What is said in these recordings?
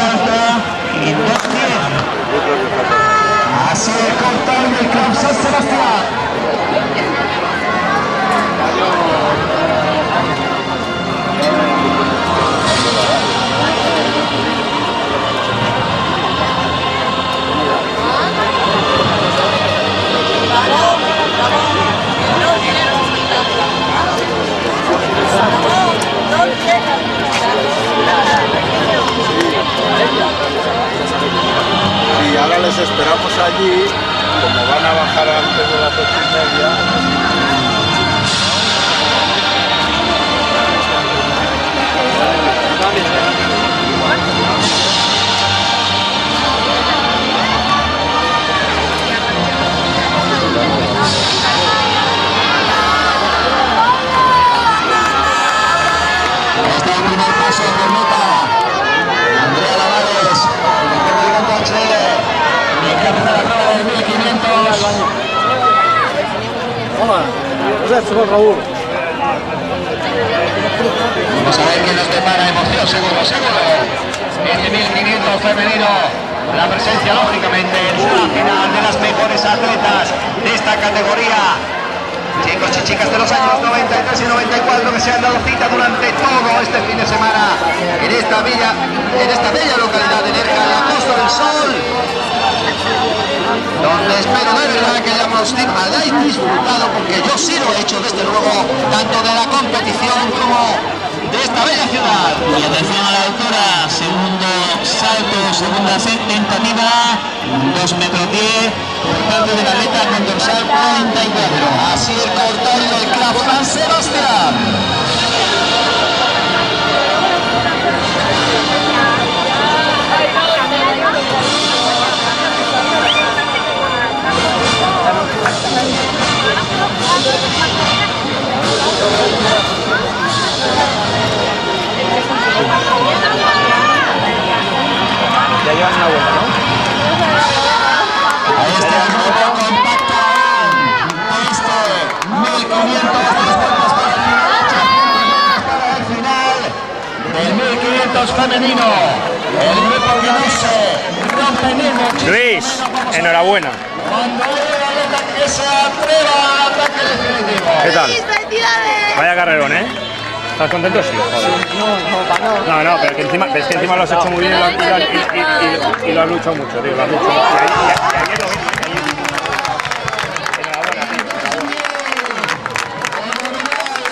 salto y 2.10. Así de corto el Club San Sebastián. Y ahora les esperamos allí, como van a bajar antes de las 8:30. Este es el primer paso de meta. Andrea Lavares, y encabeza la prueba del 1500. Vamos a ver quién nos depara emoción, seguro, seguro. En 1500 femenino, la presencia lógicamente en la final de las mejores atletas de esta categoría. Chicos y chicas de los años 93 y 94 que se han dado cita durante todo este fin de semana en esta bella localidad de Nerja, en la Costa del Sol, donde espero de verdad que hayáis disfrutado, porque yo sí lo he hecho desde luego, tanto de la competición como de esta bella ciudad. Y atención a la altura, segundo salto, segunda tentativa, 2,10 metros por parte de la atleta con dorsal 44. Así el cortal del Club San Sebastián. Ya llevan una vuelta, ¿no? Ahí está el grupo compacto en 1500 para el final del 1500 femenino. El grupo que no se rompe ni muchísimo. Luis, enhorabuena. Cuando haya la atleta que se atreva al ataque definitivo. ¿Qué tal? ¡Felicidades! Vaya carrerón, ¿eh? ¿Estás contento? Sí, joder. No, pero es que encima lo has hecho muy bien y lo has luchado mucho, tío. Lo has luchado mucho. Y ayer lo vi. Enhorabuena, tío.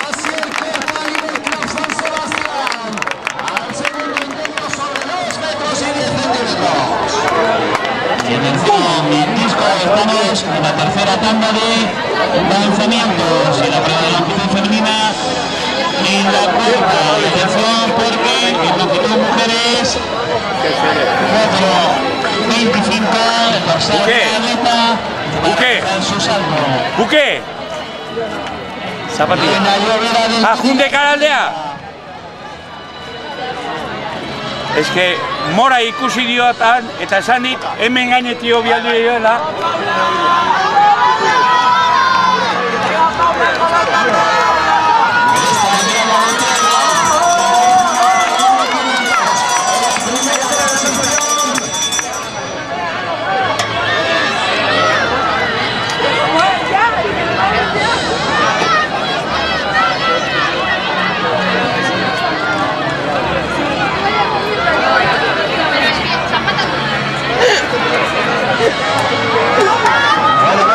Así el cortal del Club San Sebastián. Al segundo intento sobre 2 metros y 10 centímetros. Y atención, en disco estamos en la tercera tanda de lanzamientos y la prueba de longitud femenina en la cuarta. Y atención porque en longitud mujeres 4,25 el dorsal de la atleta en su salto. ¿Buque? Zapatilla. Ajunte cara aldea. Es que mora ikusi diotan eta esanik hemen gainetio bialdu dioela. Bueno,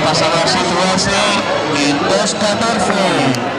pasado a situarse en 2.14.